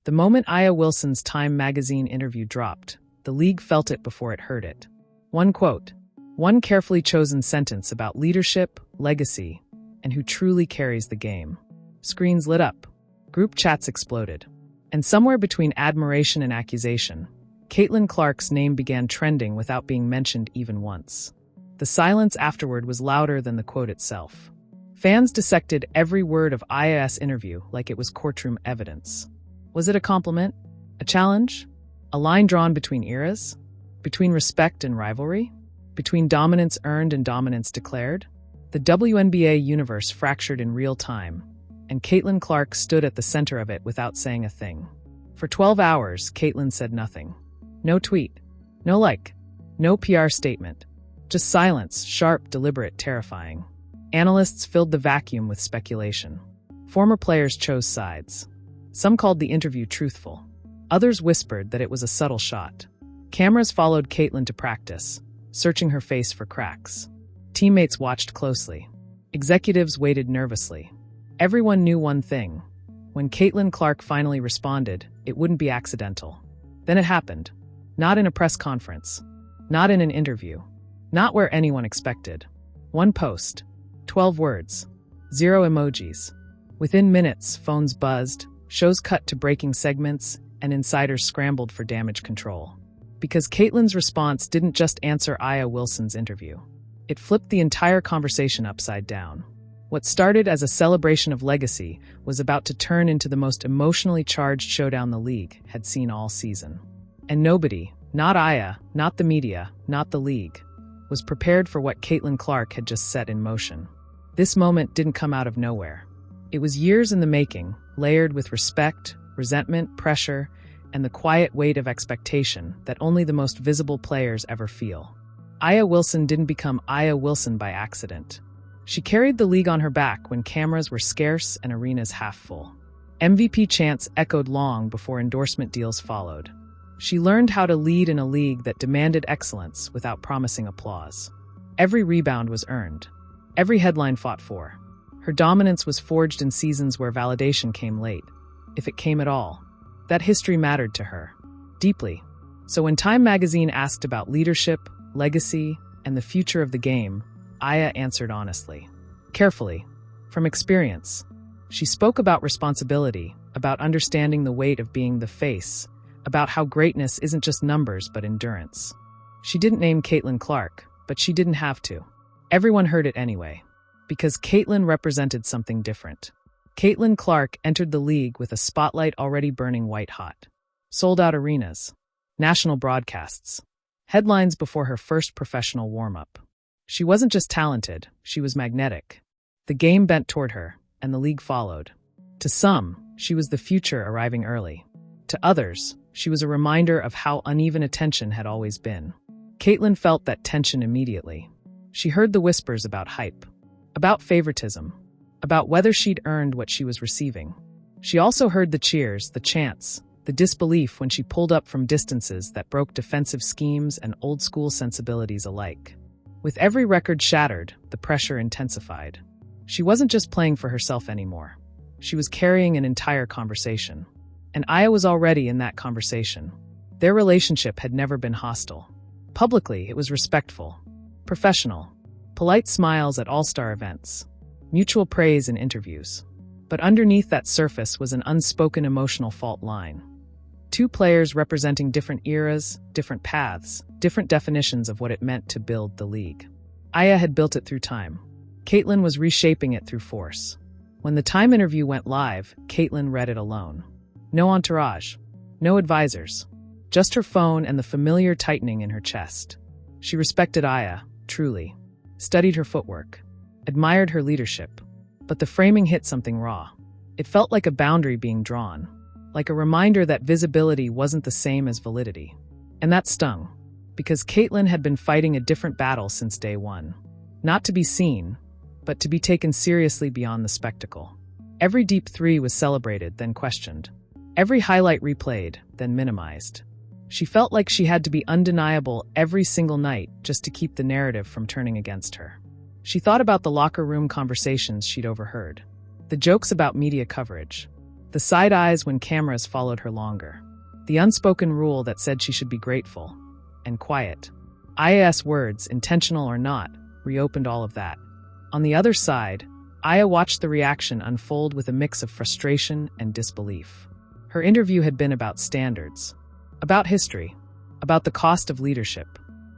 The moment Aya Wilson's Time magazine interview dropped, the league felt it before it heard it. One quote, one carefully chosen sentence about leadership, legacy, and who truly carries the game. Screens lit up. Group chats exploded. And somewhere between admiration and accusation, Caitlin Clark's name began trending without being mentioned even once. The silence afterward was louder than the quote itself. Fans dissected every word of Aya's interview like it was courtroom evidence. Was it a compliment? A challenge? A line drawn between eras? Between respect and rivalry? Between dominance earned and dominance declared? The WNBA universe fractured in real time, and Caitlin Clark stood at the center of it without saying a thing. For 12 hours, Caitlin said nothing. No tweet. No like. No PR statement. Just silence, sharp, deliberate, terrifying. Analysts filled the vacuum with speculation. Former players chose sides. Some called the interview truthful. Others whispered that it was a subtle shot. Cameras followed Caitlin to practice, searching her face for cracks. Teammates watched closely. Executives waited nervously. Everyone knew one thing. When Caitlin Clark finally responded, it wouldn't be accidental. Then it happened. Not in a press conference. Not in an interview. Not where anyone expected. One post. 12 words. 0 emojis. Within minutes, phones buzzed, shows cut to breaking segments, and insiders scrambled for damage control. Because Caitlin's response didn't just answer Aya Wilson's interview. It flipped the entire conversation upside down. What started as a celebration of legacy was about to turn into the most emotionally charged showdown the league had seen all season. And nobody, not Aya, not the media, not the league, was prepared for what Caitlin Clark had just set in motion. This moment didn't come out of nowhere. It was years in the making, layered with respect, resentment, pressure, and the quiet weight of expectation that only the most visible players ever feel. Aya Wilson didn't become Aya Wilson by accident. She carried the league on her back when cameras were scarce and arenas half full. MVP chants echoed long before endorsement deals followed. She learned how to lead in a league that demanded excellence without promising applause. Every rebound was earned. Every headline fought for. Her dominance was forged in seasons where validation came late, if it came at all. That history mattered to her, deeply. So when Time magazine asked about leadership, legacy, and the future of the game, Aya answered honestly, carefully, from experience. She spoke about responsibility, about understanding the weight of being the face, about how greatness isn't just numbers but endurance. She didn't name Caitlin Clark, but she didn't have to. Everyone heard it anyway, because Caitlin represented something different. Caitlin Clark entered the league with a spotlight already burning white-hot. Sold-out arenas, national broadcasts, headlines before her first professional warm-up. She wasn't just talented, she was magnetic. The game bent toward her, and the league followed. To some, she was the future arriving early. To others, she was a reminder of how uneven attention had always been. Caitlin felt that tension immediately. She heard the whispers about hype, about favoritism, about whether she'd earned what she was receiving. She also heard the cheers, the chants, the disbelief when she pulled up from distances that broke defensive schemes and old-school sensibilities alike. With every record shattered, the pressure intensified. She wasn't just playing for herself anymore. She was carrying an entire conversation. And Aya was already in that conversation. Their relationship had never been hostile. Publicly, it was respectful, professional, polite smiles at all-star events, mutual praise in interviews. But underneath that surface was an unspoken emotional fault line. Two players representing different eras, different paths, different definitions of what it meant to build the league. Aya had built it through time. Caitlin was reshaping it through force. When the Time interview went live, Caitlin read it alone. No entourage, no advisors, just her phone and the familiar tightening in her chest. She respected Aya, truly, studied her footwork, admired her leadership. But the framing hit something raw. It felt like a boundary being drawn, like a reminder that visibility wasn't the same as validity. And that stung, because Caitlin had been fighting a different battle since day one. Not to be seen, but to be taken seriously beyond the spectacle. Every deep three was celebrated, then questioned. Every highlight replayed, then minimized. She felt like she had to be undeniable every single night just to keep the narrative from turning against her. She thought about the locker room conversations she'd overheard, the jokes about media coverage, The side eyes when cameras followed her longer. The unspoken rule that said she should be grateful and quiet. Aya's words, intentional or not, reopened all of that. On the other side, Aya watched the reaction unfold with a mix of frustration and disbelief. Her interview had been about standards, about history, about the cost of leadership.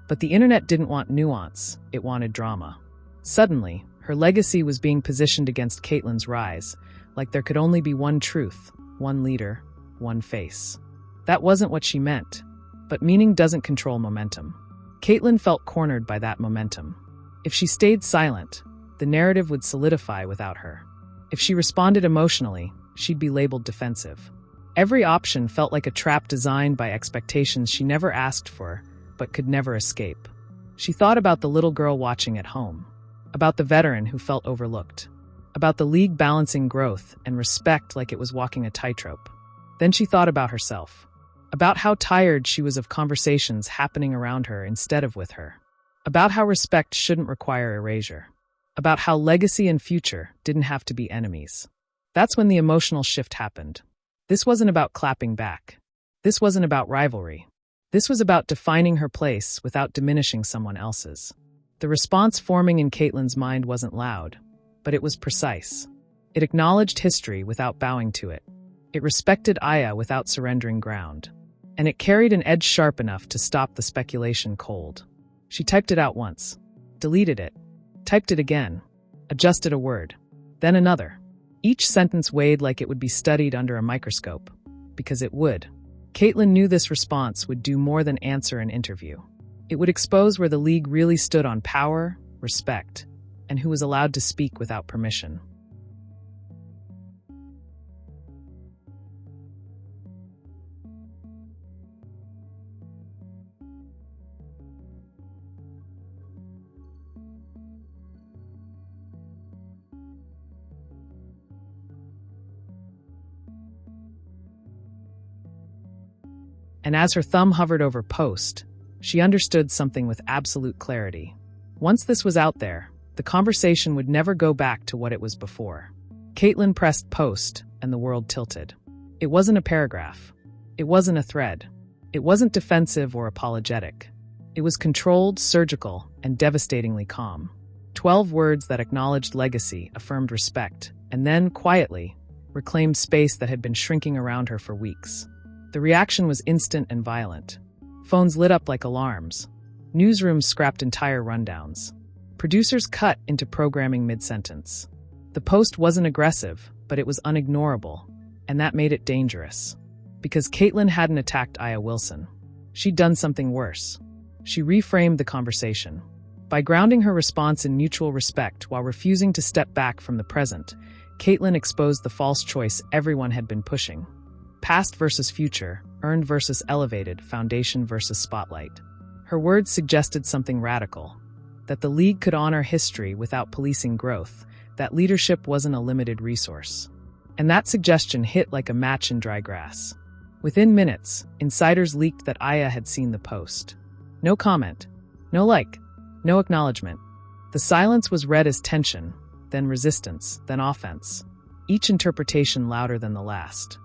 But the internet didn't want nuance, it wanted drama. Suddenly, her legacy was being positioned against Caitlyn's rise, like there could only be one truth, one leader, one face. That wasn't what she meant. But meaning doesn't control momentum. Caitlyn felt cornered by that momentum. If she stayed silent, the narrative would solidify without her. If she responded emotionally, she'd be labeled defensive. Every option felt like a trap designed by expectations she never asked for, but could never escape. She thought about the little girl watching at home, about the veteran who felt overlooked, about the league balancing growth and respect like it was walking a tightrope. Then she thought about herself, about how tired she was of conversations happening around her instead of with her, about how respect shouldn't require erasure, about how legacy and future didn't have to be enemies. That's when the emotional shift happened. This wasn't about clapping back. This wasn't about rivalry. This was about defining her place without diminishing someone else's. The response forming in Caitlyn's mind wasn't loud, but it was precise. It acknowledged history without bowing to it. It respected Aya without surrendering ground. And it carried an edge sharp enough to stop the speculation cold. She typed it out once, deleted it, typed it again, adjusted a word, then another. Each sentence weighed like it would be studied under a microscope, because it would. Caitlyn knew this response would do more than answer an interview. It would expose where the league really stood on power, respect, and who was allowed to speak without permission. And as her thumb hovered over post, she understood something with absolute clarity. Once this was out there, the conversation would never go back to what it was before. Caitlyn pressed post, and the world tilted. It wasn't a paragraph. It wasn't a thread. It wasn't defensive or apologetic. It was controlled, surgical, and devastatingly calm. 12 words that acknowledged legacy, affirmed respect, and then, quietly, reclaimed space that had been shrinking around her for weeks. The reaction was instant and violent. Phones lit up like alarms. Newsrooms scrapped entire rundowns. Producers cut into programming mid-sentence. The post wasn't aggressive, but it was unignorable, and that made it dangerous. Because Caitlyn hadn't attacked Aya Wilson. She'd done something worse. She reframed the conversation. By grounding her response in mutual respect while refusing to step back from the present, Caitlyn exposed the false choice everyone had been pushing. Past versus future, earned versus elevated, foundation versus spotlight. Her words suggested something radical. That the league could honor history without policing growth, that leadership wasn't a limited resource. And that suggestion hit like a match in dry grass. Within minutes, insiders leaked that Aya had seen the post. No comment, no like, no acknowledgement. The silence was read as tension, then resistance, then offense. Each interpretation louder than the last.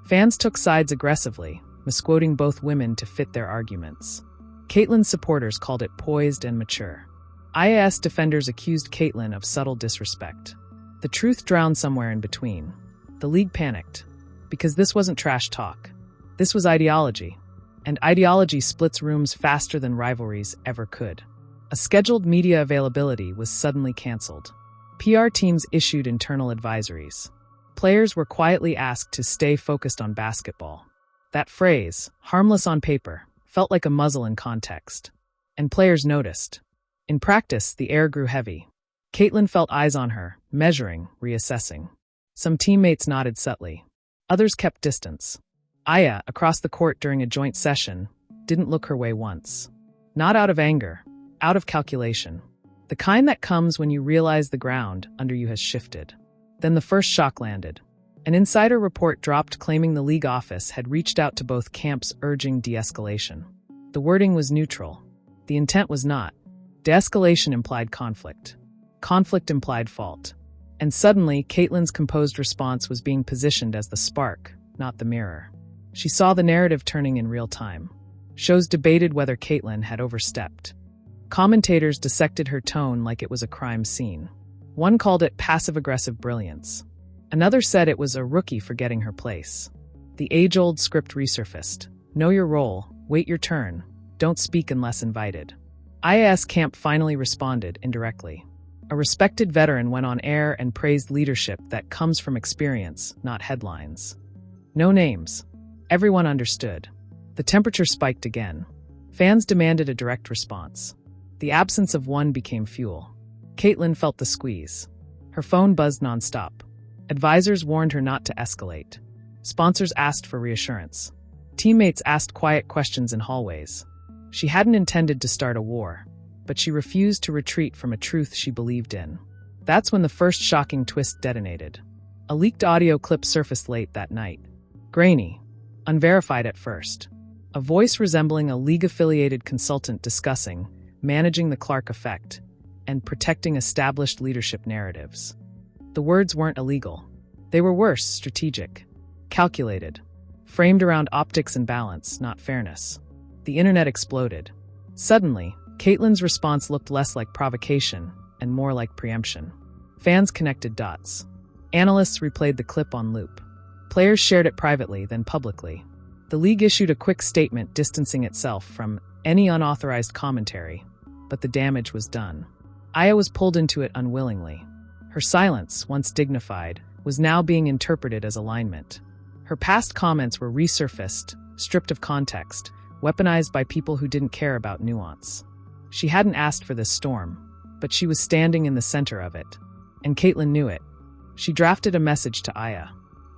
Fans took sides aggressively, misquoting both women to fit their arguments. Caitlyn's supporters called it poised and mature. IAS defenders accused Caitlyn of subtle disrespect. The truth drowned somewhere in between. The league panicked. Because this wasn't trash talk. This was ideology. And ideology splits rooms faster than rivalries ever could. A scheduled media availability was suddenly canceled. PR teams issued internal advisories. Players were quietly asked to stay focused on basketball. That phrase, harmless on paper, felt like a muzzle in context. And players noticed. In practice, the air grew heavy. Caitlyn felt eyes on her, measuring, reassessing. Some teammates nodded subtly. Others kept distance. Aya, across the court during a joint session, didn't look her way once. Not out of anger, out of calculation. The kind that comes when you realize the ground under you has shifted. Then the first shock landed. An insider report dropped claiming the league office had reached out to both camps urging de-escalation. The wording was neutral. The intent was not. De-escalation implied conflict. Conflict implied fault. And suddenly, Caitlin's composed response was being positioned as the spark, not the mirror. She saw the narrative turning in real time. Shows debated whether Caitlin had overstepped. Commentators dissected her tone like it was a crime scene. One called it passive-aggressive brilliance. Another said it was a rookie forgetting her place. The age-old script resurfaced. Know your role, wait your turn, don't speak unless invited. IAS Camp finally responded indirectly. A respected veteran went on air and praised leadership that comes from experience, not headlines. No names. Everyone understood. The temperature spiked again. Fans demanded a direct response. The absence of one became fuel. Caitlin felt the squeeze. Her phone buzzed nonstop. Advisors warned her not to escalate. Sponsors asked for reassurance. Teammates asked quiet questions in hallways. She hadn't intended to start a war, but she refused to retreat from a truth she believed in. That's when the first shocking twist detonated. A leaked audio clip surfaced late that night. Grainy, unverified at first. A voice resembling a league-affiliated consultant discussing managing the Clark effect and protecting established leadership narratives. The words weren't illegal. They were worse, strategic, calculated, framed around optics and balance, not fairness. The internet exploded. Suddenly, Caitlin's response looked less like provocation and more like preemption. Fans connected dots. Analysts replayed the clip on loop. Players shared it privately, then publicly. The league issued a quick statement distancing itself from any unauthorized commentary, but the damage was done. Aya was pulled into it unwillingly. Her silence, once dignified, was now being interpreted as alignment. Her past comments were resurfaced, stripped of context, weaponized by people who didn't care about nuance. She hadn't asked for this storm, but she was standing in the center of it. And Caitlin knew it. She drafted a message to Aya,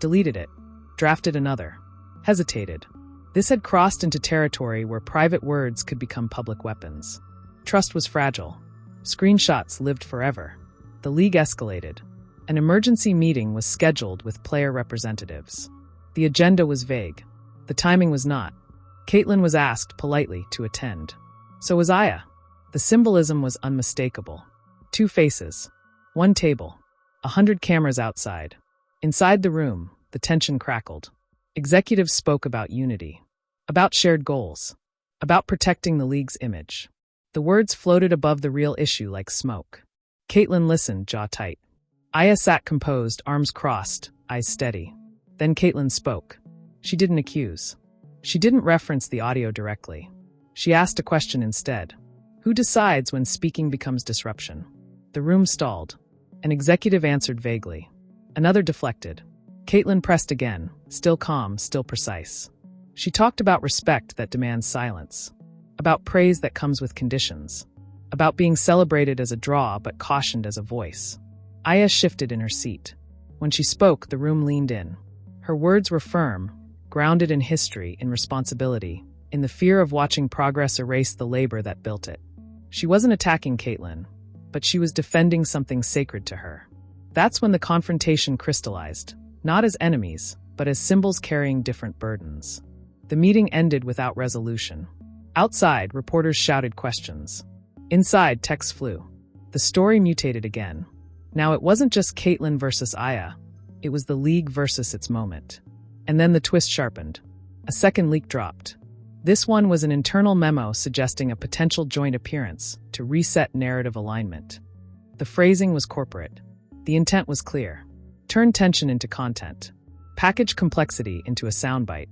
deleted it, drafted another, hesitated. This had crossed into territory where private words could become public weapons. Trust was fragile. Screenshots lived forever. The league escalated. An emergency meeting was scheduled with player representatives. The agenda was vague. The timing was not. Caitlin was asked politely to attend. So was Aya. The symbolism was unmistakable. 2 faces. 1 table. 100 cameras outside. Inside the room, the tension crackled. Executives spoke about unity. About shared goals. About protecting the league's image. The words floated above the real issue like smoke. Caitlin listened, jaw tight. Aya sat composed, arms crossed, eyes steady. Then Caitlin spoke. She didn't accuse. She didn't reference the audio directly. She asked a question instead. Who decides when speaking becomes disruption? The room stalled. An executive answered vaguely. Another deflected. Caitlin pressed again, still calm, still precise. She talked about respect that demands silence. About praise that comes with conditions. About being celebrated as a draw but cautioned as a voice. Aya shifted in her seat. When she spoke, the room leaned in. Her words were firm, grounded in history, in responsibility, in the fear of watching progress erase the labor that built it. She wasn't attacking Caitlin, but she was defending something sacred to her. That's when the confrontation crystallized, not as enemies, but as symbols carrying different burdens. The meeting ended without resolution. Outside, reporters shouted questions. Inside, texts flew. The story mutated again. Now it wasn't just Caitlin versus Aya. It was the league versus its moment. And then the twist sharpened. A second leak dropped. This one was an internal memo suggesting a potential joint appearance to reset narrative alignment. The phrasing was corporate. The intent was clear. Turn tension into content. Package complexity into a soundbite.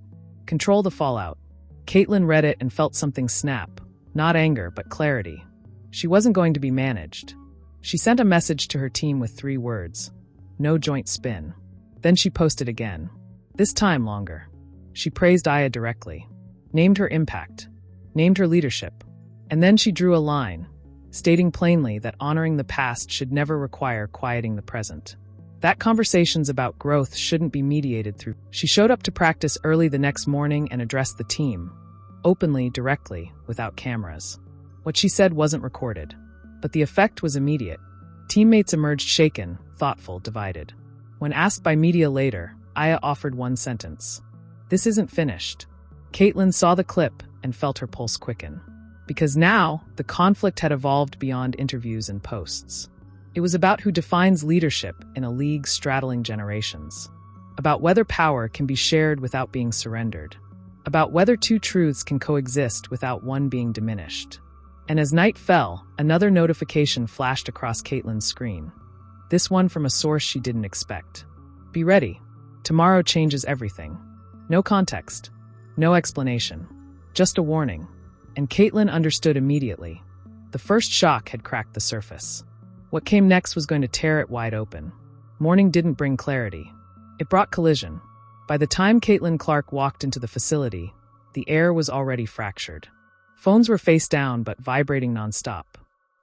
Control the fallout. Caitlin read it and felt something snap. Not anger, but clarity. She wasn't going to be managed. She sent a message to her team with 3 words. No joint spin. Then she posted again. This time longer. She praised Aya directly. Named her impact. Named her leadership. And then she drew a line, stating plainly that honoring the past should never require quieting the present. That conversations about growth shouldn't be mediated through. She showed up to practice early the next morning and addressed the team. Openly, directly, without cameras. What she said wasn't recorded. But the effect was immediate. Teammates emerged shaken, thoughtful, divided. When asked by media later, Aya offered one sentence. This isn't finished. Caitlin saw the clip and felt her pulse quicken. Because now, the conflict had evolved beyond interviews and posts. It was about who defines leadership in a league straddling generations. About whether power can be shared without being surrendered. About whether two truths can coexist without one being diminished. And as night fell, another notification flashed across Caitlin's screen. This one from a source she didn't expect. Be ready. Tomorrow changes everything. No context. No explanation. Just a warning. And Caitlin understood immediately. The first shock had cracked the surface. What came next was going to tear it wide open. Morning didn't bring clarity. It brought collision. By the time Caitlin Clark walked into the facility, the air was already fractured. Phones were face down but vibrating nonstop.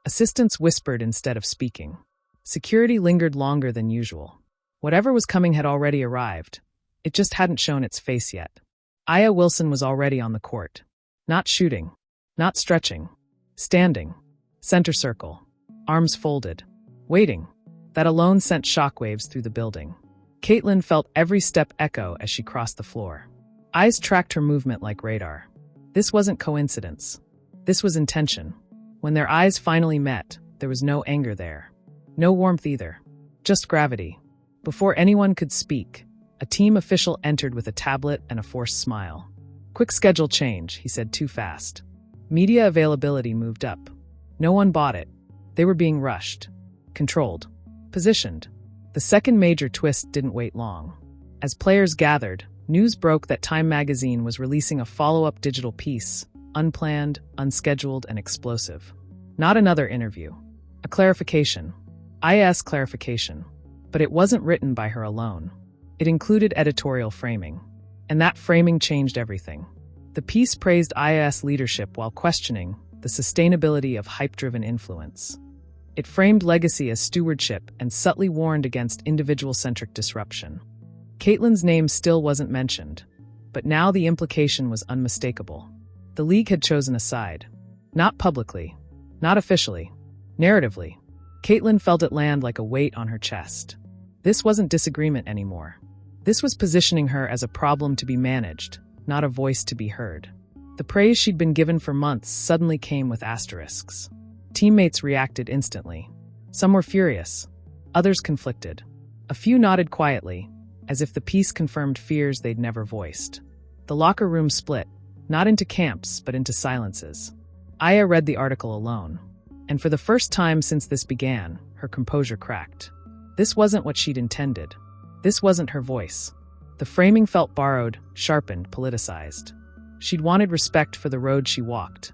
Assistants whispered instead of speaking. Security lingered longer than usual. Whatever was coming had already arrived. It just hadn't shown its face yet. Aya Wilson was already on the court. Not shooting. Not stretching. Standing. Center circle. Arms folded. Waiting. That alone sent shockwaves through the building. Caitlin felt every step echo as she crossed the floor. Eyes tracked her movement like radar. This wasn't coincidence. This was intention. When their eyes finally met, there was no anger there. No warmth either. Just gravity. Before anyone could speak, a team official entered with a tablet and a forced smile. Quick schedule change, he said too fast. Media availability moved up. No one bought it. They were being rushed. Controlled. Positioned. The second major twist didn't wait long. As players gathered, news broke that Time magazine was releasing a follow-up digital piece, unplanned, unscheduled, and explosive. Not another interview. A clarification. IAS clarification. But it wasn't written by her alone. It included editorial framing. And that framing changed everything. The piece praised IAS leadership while questioning the sustainability of hype-driven influence. It framed legacy as stewardship and subtly warned against individual-centric disruption. Caitlin's name still wasn't mentioned, but now the implication was unmistakable. The league had chosen a side. Not publicly. Not officially. Narratively. Caitlin felt it land like a weight on her chest. This wasn't disagreement anymore. This was positioning her as a problem to be managed, not a voice to be heard. The praise she'd been given for months suddenly came with asterisks. Teammates reacted instantly. Some were furious. Others conflicted. A few nodded quietly, as if the piece confirmed fears they'd never voiced. The locker room split, not into camps, but into silences. Aya read the article alone. And for the first time since this began, her composure cracked. This wasn't what she'd intended. This wasn't her voice. The framing felt borrowed, sharpened, politicized. She'd wanted respect for the road she walked,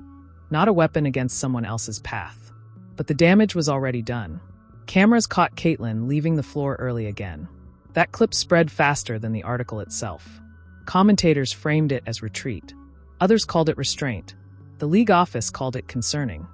not a weapon against someone else's path. But the damage was already done. Cameras caught Caitlin leaving the floor early again. That clip spread faster than the article itself. Commentators framed it as retreat. Others called it restraint. The league office called it concerning.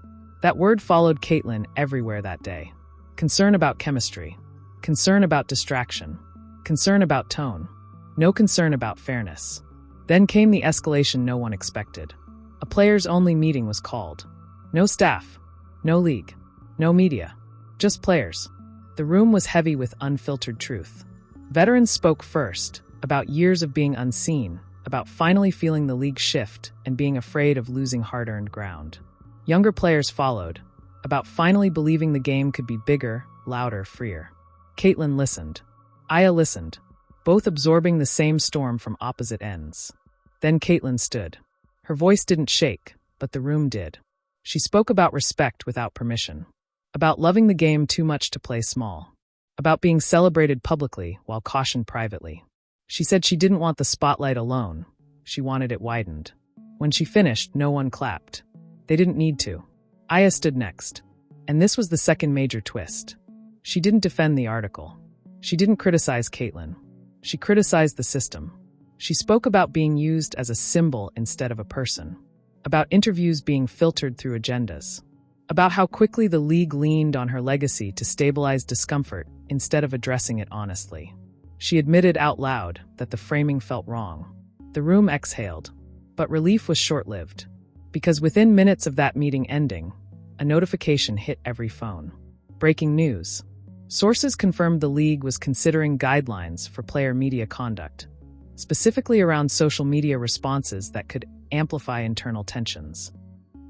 That word followed Caitlin everywhere that day. Concern about chemistry. Concern about distraction. Concern about tone. No concern about fairness. Then came the escalation no one expected. A players-only meeting was called. No staff. No league. No media. Just players. The room was heavy with unfiltered truth. Veterans spoke first, about years of being unseen, about finally feeling the league shift and being afraid of losing hard-earned ground. Younger players followed, about finally believing the game could be bigger, louder, freer. Caitlin listened. Aya listened, both absorbing the same storm from opposite ends. Then Caitlin stood. Her voice didn't shake, but the room did. She spoke about respect without permission, about loving the game too much to play small, about being celebrated publicly while cautioned privately. She said she didn't want the spotlight alone. She wanted it widened. When she finished, no one clapped. They didn't need to. Aya stood next. And this was the second major twist. She didn't defend the article. She didn't criticize Caitlin. She criticized the system. She spoke about being used as a symbol instead of a person, about interviews being filtered through agendas, about how quickly the league leaned on her legacy to stabilize discomfort instead of addressing it honestly. She admitted out loud that the framing felt wrong. The room exhaled, but relief was short-lived, because within minutes of that meeting ending, a notification hit every phone. Breaking news. Sources confirmed the league was considering guidelines for player media conduct, specifically around social media responses that could amplify internal tensions.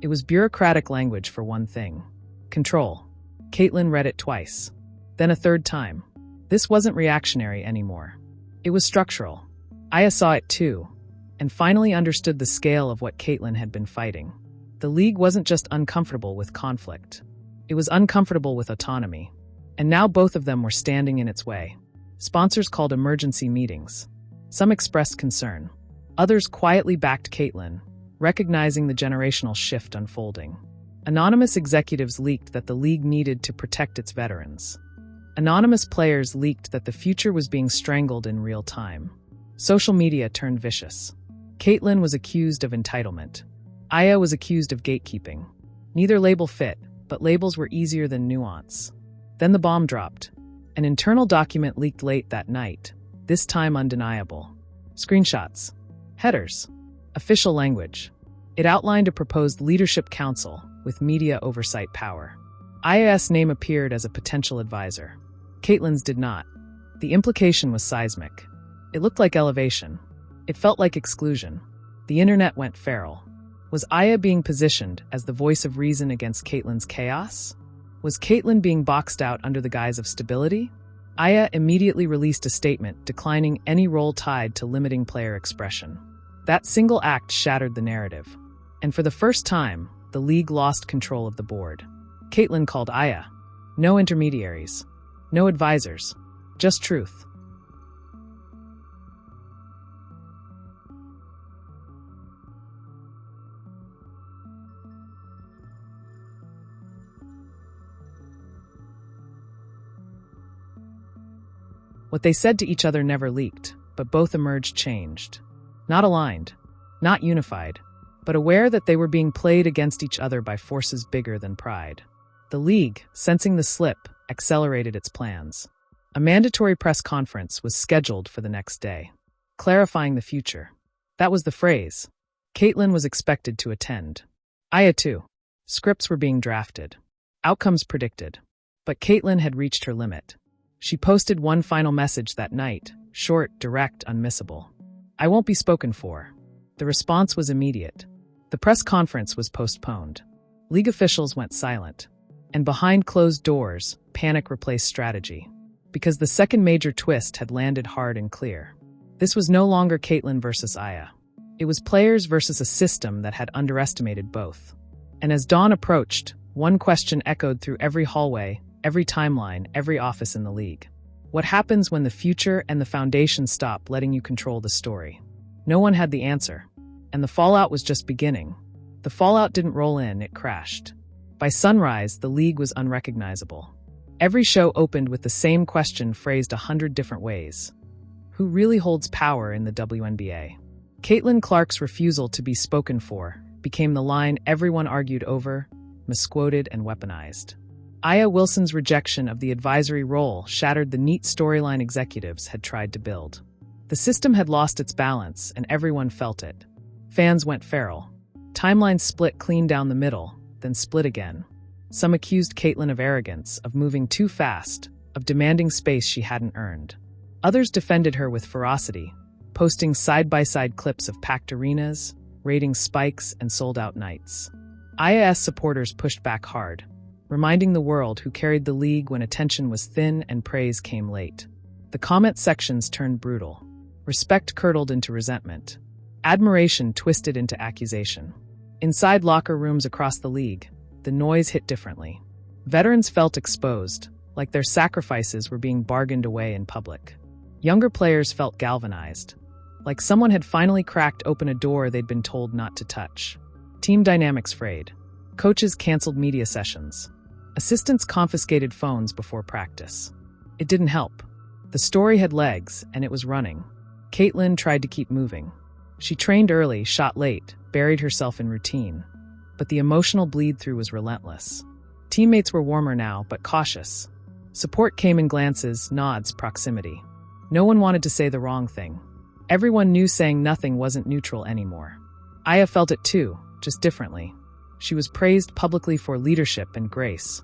It was bureaucratic language for one thing. Control. Caitlin read it twice. Then a third time. This wasn't reactionary anymore. It was structural. Aya saw it too, and finally understood the scale of what Caitlin had been fighting. The league wasn't just uncomfortable with conflict. It was uncomfortable with autonomy. And now both of them were standing in its way. Sponsors called emergency meetings. Some expressed concern. Others quietly backed Caitlin, recognizing the generational shift unfolding. Anonymous executives leaked that the league needed to protect its veterans. Anonymous players leaked that the future was being strangled in real time. Social media turned vicious. Caitlin was accused of entitlement. Aya was accused of gatekeeping. Neither label fit, but labels were easier than nuance. Then the bomb dropped. An internal document leaked late that night, this time undeniable. Screenshots. Headers. Official language. It outlined a proposed leadership council with media oversight power. Aya's name appeared as a potential advisor. Caitlin's did not. The implication was seismic. It looked like elevation. It felt like exclusion. The internet went feral. Was Aya being positioned as the voice of reason against Caitlin's chaos? Was Caitlin being boxed out under the guise of stability? Aya immediately released a statement declining any role tied to limiting player expression. That single act shattered the narrative. And for the first time, the league lost control of the board. Caitlin called Aya. No intermediaries. No advisors. Just truth. What they said to each other never leaked, but both emerged changed. Not aligned, not unified, but aware that they were being played against each other by forces bigger than pride. The league, sensing the slip, accelerated its plans. A mandatory press conference was scheduled for the next day, clarifying the future. That was the phrase. Caitlin was expected to attend. Aya too. Scripts were being drafted. Outcomes predicted. But Caitlin had reached her limit. She posted one final message that night, short, direct, unmissable. I won't be spoken for. The response was immediate. The press conference was postponed. League officials went silent. And behind closed doors, panic replaced strategy. Because the second major twist had landed hard and clear. This was no longer Caitlin versus Aya. It was players versus a system that had underestimated both. And as dawn approached, one question echoed through every hallway, every timeline, every office in the league. What happens when the future and the foundation stop letting you control the story? No one had the answer. And the fallout was just beginning. The fallout didn't roll in, it crashed. By sunrise, the league was unrecognizable. Every show opened with the same question phrased 100 different ways. Who really holds power in the WNBA? Caitlin Clark's refusal to be spoken for became the line everyone argued over, misquoted, and weaponized. Aya Wilson's rejection of the advisory role shattered the neat storyline executives had tried to build. The system had lost its balance, and everyone felt it. Fans went feral. Timelines split clean down the middle, then split again. Some accused Caitlin of arrogance, of moving too fast, of demanding space she hadn't earned. Others defended her with ferocity, posting side-by-side clips of packed arenas, rating spikes, and sold-out nights. Aya's supporters pushed back hard, reminding the world who carried the league when attention was thin and praise came late. The comment sections turned brutal. Respect curdled into resentment. Admiration twisted into accusation. Inside locker rooms across the league, the noise hit differently. Veterans felt exposed, like their sacrifices were being bargained away in public. Younger players felt galvanized, like someone had finally cracked open a door they'd been told not to touch. Team dynamics frayed. Coaches canceled media sessions. Assistants confiscated phones before practice. It didn't help. The story had legs, and it was running. Caitlin tried to keep moving. She trained early, shot late, buried herself in routine. But the emotional bleed-through was relentless. Teammates were warmer now, but cautious. Support came in glances, nods, proximity. No one wanted to say the wrong thing. Everyone knew saying nothing wasn't neutral anymore. Aya felt it too, just differently. She was praised publicly for leadership and grace,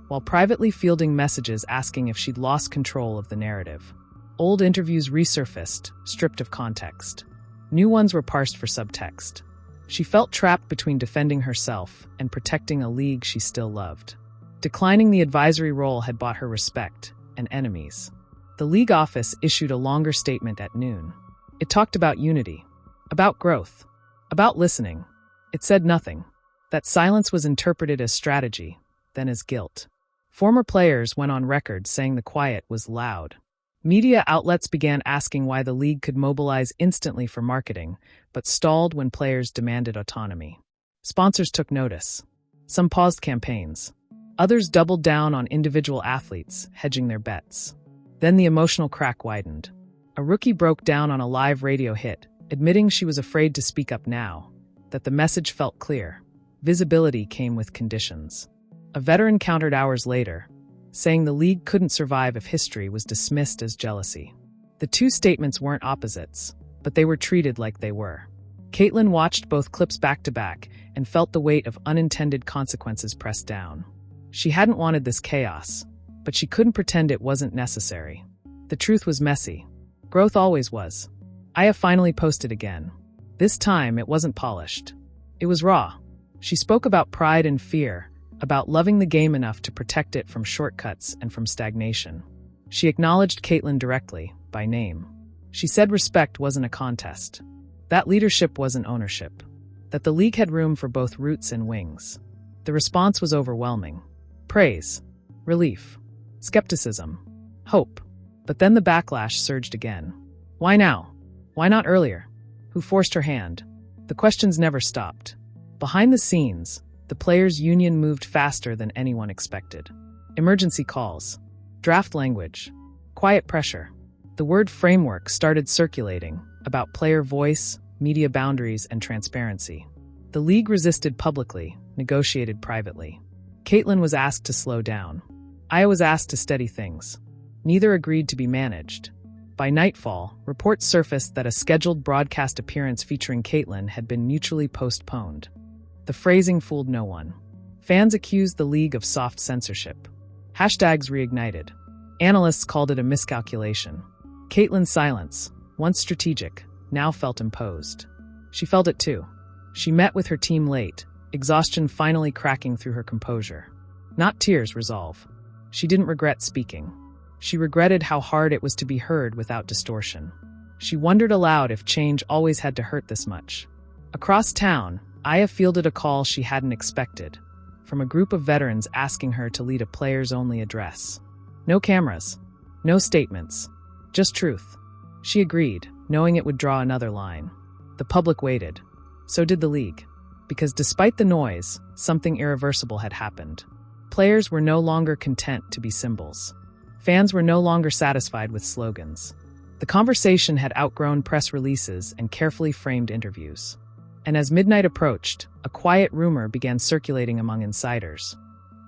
while privately fielding messages asking if she'd lost control of the narrative. Old interviews resurfaced, stripped of context. New ones were parsed for subtext. She felt trapped between defending herself and protecting a league she still loved. Declining the advisory role had bought her respect and enemies. The league office issued a longer statement at noon. It talked about unity, about growth, about listening. It said nothing. That silence was interpreted as strategy, then as guilt. Former players went on record saying the quiet was loud. Media outlets began asking why the league could mobilize instantly for marketing, but stalled when players demanded autonomy. Sponsors took notice. Some paused campaigns. Others doubled down on individual athletes, hedging their bets. Then the emotional crack widened. A rookie broke down on a live radio hit, admitting she was afraid to speak up now, that the message felt clear. Visibility came with conditions. A veteran countered hours later, saying the league couldn't survive if history was dismissed as jealousy. The two statements weren't opposites, but they were treated like they were. Caitlin watched both clips back to back and felt the weight of unintended consequences press down. She hadn't wanted this chaos, but she couldn't pretend it wasn't necessary. The truth was messy. Growth always was. Aya finally posted again. This time, it wasn't polished. It was raw. She spoke about pride and fear, about loving the game enough to protect it from shortcuts and from stagnation. She acknowledged Caitlin directly, by name. She said respect wasn't a contest. That leadership wasn't ownership. That the league had room for both roots and wings. The response was overwhelming. Praise. Relief. Skepticism. Hope. But then the backlash surged again. Why now? Why not earlier? Who forced her hand? The questions never stopped. Behind the scenes, the players' union moved faster than anyone expected. Emergency calls. Draft language. Quiet pressure. The word framework started circulating about player voice, media boundaries, and transparency. The league resisted publicly, negotiated privately. Caitlin was asked to slow down. Aya was asked to steady things. Neither agreed to be managed. By nightfall, reports surfaced that a scheduled broadcast appearance featuring Caitlin had been mutually postponed. The phrasing fooled no one. Fans accused the league of soft censorship. Hashtags reignited. Analysts called it a miscalculation. Caitlin's silence, once strategic, now felt imposed. She felt it too. She met with her team late, exhaustion finally cracking through her composure. Not tears, resolve. She didn't regret speaking. She regretted how hard it was to be heard without distortion. She wondered aloud if change always had to hurt this much. Across town, Aya fielded a call she hadn't expected, from a group of veterans asking her to lead a players-only address. No cameras, no statements, just truth. She agreed, knowing it would draw another line. The public waited. So did the league. Because despite the noise, something irreversible had happened. Players were no longer content to be symbols. Fans were no longer satisfied with slogans. The conversation had outgrown press releases and carefully framed interviews. And as midnight approached, a quiet rumor began circulating among insiders,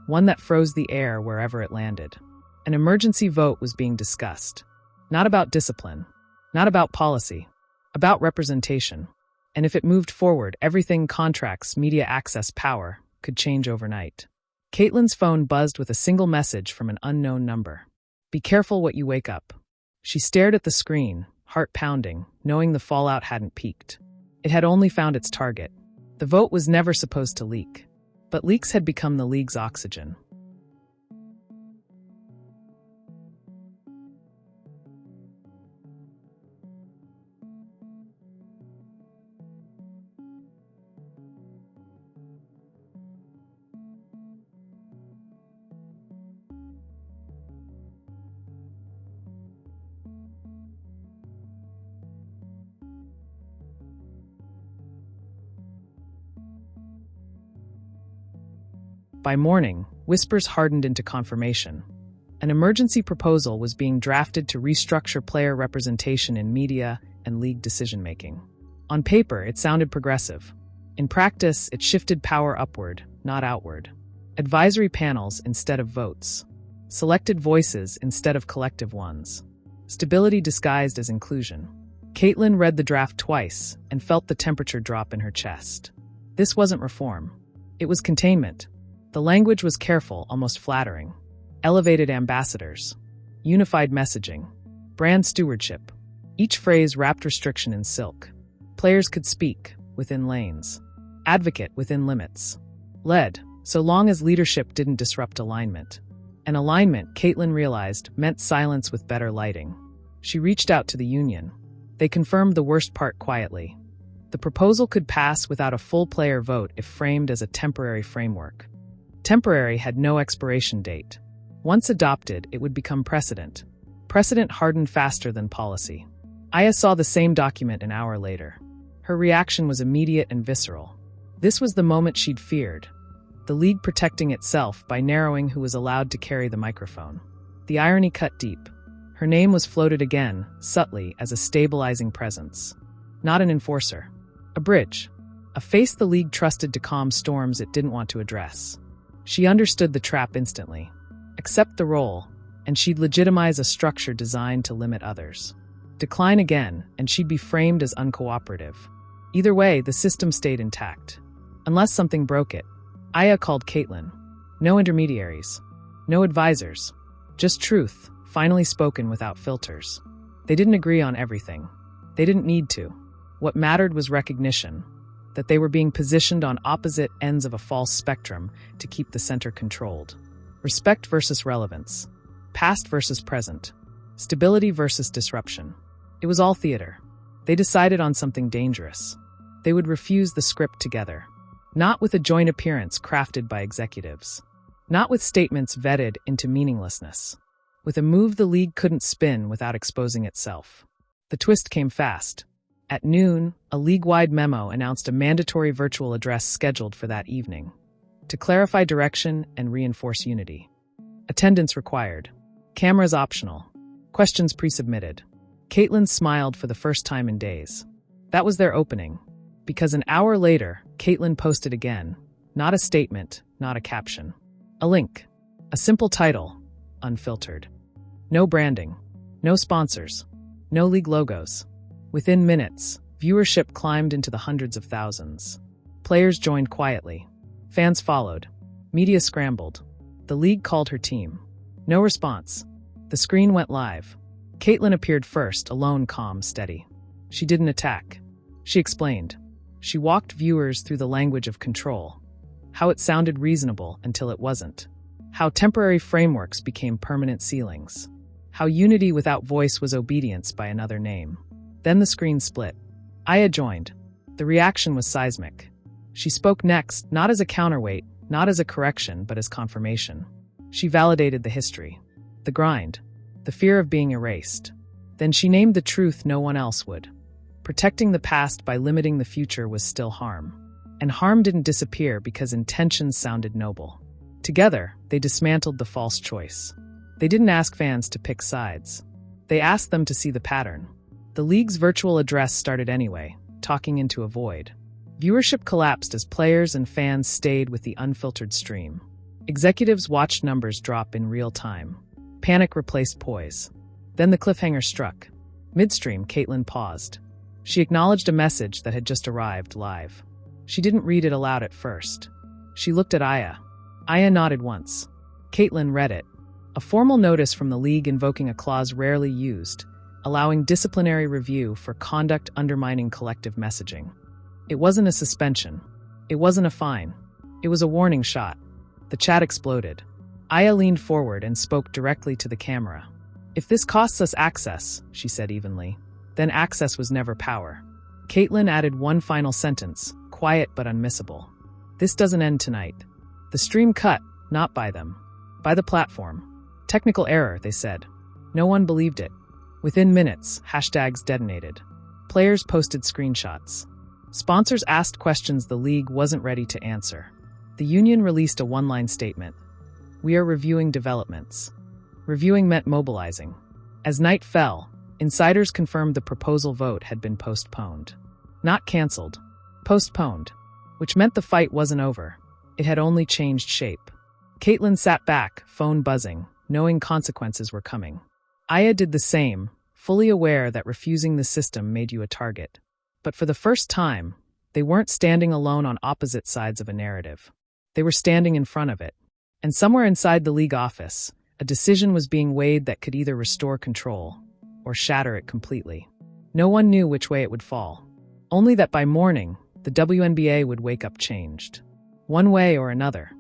one that froze the air wherever it landed. An emergency vote was being discussed. Not about discipline, not about policy, about representation. And if it moved forward, everything contracts, media access, power could change overnight. Caitlin's phone buzzed with a single message from an unknown number. Be careful what you wake up. She stared at the screen, heart pounding, knowing the fallout hadn't peaked. It had only found its target. The vote was never supposed to leak. But leaks had become the league's oxygen. By morning, whispers hardened into confirmation. An emergency proposal was being drafted to restructure player representation in media and league decision-making. On paper, it sounded progressive. In practice, it shifted power upward, not outward. Advisory panels instead of votes. Selected voices instead of collective ones. Stability disguised as inclusion. Caitlin read the draft twice and felt the temperature drop in her chest. This wasn't reform. It was containment. The language was careful, almost flattering. Elevated ambassadors. Unified messaging. Brand stewardship. Each phrase wrapped restriction in silk. Players could speak, within lanes. Advocate, within limits. Led, so long as leadership didn't disrupt alignment. And alignment, Caitlin realized, meant silence with better lighting. She reached out to the union. They confirmed the worst part quietly. The proposal could pass without a full player vote if framed as a temporary framework. Temporary had no expiration date. Once adopted, it would become precedent. Precedent hardened faster than policy. Aya saw the same document an hour later. Her reaction was immediate and visceral. This was the moment she'd feared. The league protecting itself by narrowing who was allowed to carry the microphone. The irony cut deep. Her name was floated again, subtly, as a stabilizing presence. Not an enforcer. A bridge. A face the league trusted to calm storms it didn't want to address. She understood the trap instantly. Accept the role, and she'd legitimize a structure designed to limit others. Decline again, and she'd be framed as uncooperative. Either way, the system stayed intact. Unless something broke it. Aya called Caitlin. No intermediaries. No advisors. Just truth, finally spoken without filters. They didn't agree on everything. They didn't need to. What mattered was recognition, that they were being positioned on opposite ends of a false spectrum to keep the center controlled. Respect versus relevance. Past versus present. Stability versus disruption. It was all theater. They decided on something dangerous. They would refuse the script together. Not with a joint appearance crafted by executives. Not with statements vetted into meaninglessness. With a move the league couldn't spin without exposing itself. The twist came fast. At noon, a league-wide memo announced a mandatory virtual address scheduled for that evening, to clarify direction and reinforce unity. Attendance required. Cameras optional. Questions pre-submitted. Caitlin smiled for the first time in days. That was their opening. Because an hour later, Caitlin posted again. Not a statement, not a caption. A link. A simple title. Unfiltered. No branding. No sponsors. No league logos. Within minutes, viewership climbed into the hundreds of thousands. Players joined quietly. Fans followed. Media scrambled. The league called her team. No response. The screen went live. Caitlin appeared first, alone, calm, steady. She didn't attack. She explained. She walked viewers through the language of control. How it sounded reasonable until it wasn't. How temporary frameworks became permanent ceilings. How unity without voice was obedience by another name. Then the screen split. Aya joined. The reaction was seismic. She spoke next, not as a counterweight, not as a correction, but as confirmation. She validated the history, the grind, the fear of being erased. Then she named the truth no one else would. Protecting the past by limiting the future was still harm. And harm didn't disappear because intentions sounded noble. Together, they dismantled the false choice. They didn't ask fans to pick sides. They asked them to see the pattern. The league's virtual address started anyway, talking into a void. Viewership collapsed as players and fans stayed with the unfiltered stream. Executives watched numbers drop in real time. Panic replaced poise. Then the cliffhanger struck. Midstream, Caitlin paused. She acknowledged a message that had just arrived live. She didn't read it aloud at first. She looked at Aya. Aya nodded once. Caitlin read it. A formal notice from the league invoking a clause rarely used, allowing disciplinary review for conduct undermining collective messaging. It wasn't a suspension. It wasn't a fine. It was a warning shot. The chat exploded. Aya leaned forward and spoke directly to the camera. If this costs us access, she said evenly, then access was never power. Caitlin added one final sentence, quiet but unmissable. This doesn't end tonight. The stream cut, not by them. By the platform. Technical error, they said. No one believed it. Within minutes, hashtags detonated. Players posted screenshots. Sponsors asked questions the league wasn't ready to answer. The union released a one-line statement. We are reviewing developments. Reviewing meant mobilizing. As night fell, insiders confirmed the proposal vote had been postponed. Not canceled. Postponed. Which meant the fight wasn't over. It had only changed shape. Caitlin sat back, phone buzzing, knowing consequences were coming. Aya did the same, fully aware that refusing the system made you a target. But for the first time, they weren't standing alone on opposite sides of a narrative. They were standing in front of it. And somewhere inside the league office, a decision was being weighed that could either restore control or shatter it completely. No one knew which way it would fall. Only that by morning, the WNBA would wake up changed. One way or another.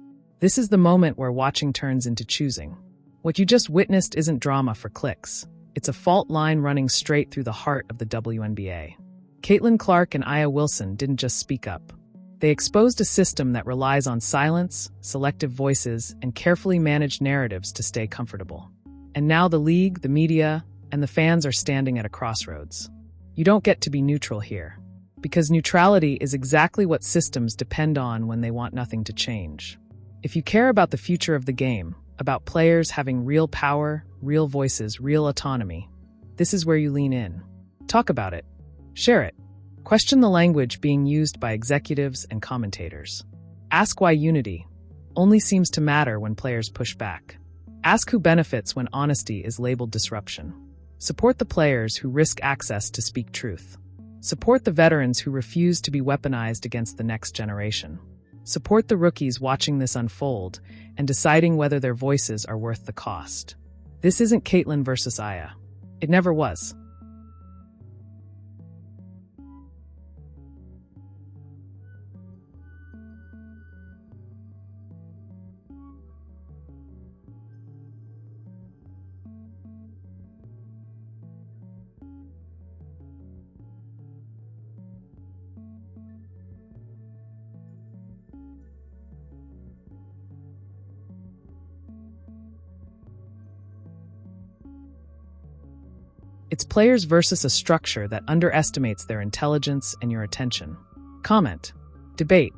This is the moment where watching turns into choosing. What you just witnessed isn't drama for clicks. It's a fault line running straight through the heart of the WNBA. Caitlin Clark and Aya Wilson didn't just speak up. They exposed a system that relies on silence, selective voices, and carefully managed narratives to stay comfortable. And now the league, the media, and the fans are standing at a crossroads. You don't get to be neutral here, because neutrality is exactly what systems depend on when they want nothing to change. If you care about the future of the game, about players having real power, real voices, real autonomy, this is where you lean in. Talk about it. Share it. Question the language being used by executives and commentators. Ask why unity only seems to matter when players push back. Ask who benefits when honesty is labeled disruption. Support the players who risk access to speak truth. Support the veterans who refuse to be weaponized against the next generation. Support the rookies watching this unfold and deciding whether their voices are worth the cost. This isn't Caitlin versus Aya. It never was. It's players versus a structure that underestimates their intelligence and your attention. Comment. Debate.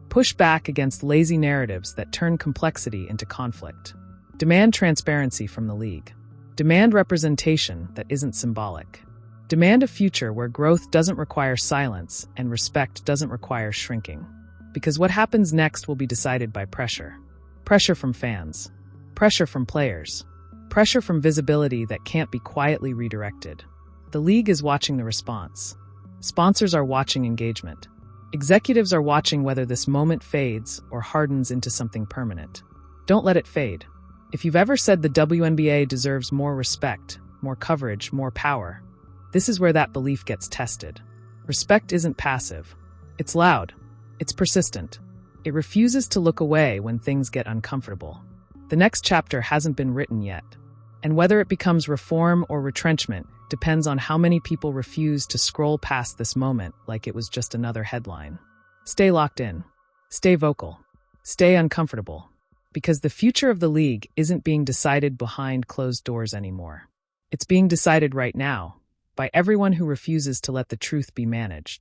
Push back against lazy narratives that turn complexity into conflict. Demand transparency from the league. Demand representation that isn't symbolic. Demand a future where growth doesn't require silence and respect doesn't require shrinking. Because what happens next will be decided by pressure. Pressure from fans. Pressure from players. Pressure from visibility that can't be quietly redirected. The league is watching the response. Sponsors are watching engagement. Executives are watching whether this moment fades or hardens into something permanent. Don't let it fade. If you've ever said the WNBA deserves more respect, more coverage, more power, this is where that belief gets tested. Respect isn't passive. It's loud. It's persistent. It refuses to look away when things get uncomfortable. The next chapter hasn't been written yet, and whether it becomes reform or retrenchment depends on how many people refuse to scroll past this moment like it was just another headline. Stay locked in. Stay vocal. Stay uncomfortable. Because the future of the league isn't being decided behind closed doors anymore. It's being decided right now by everyone who refuses to let the truth be managed.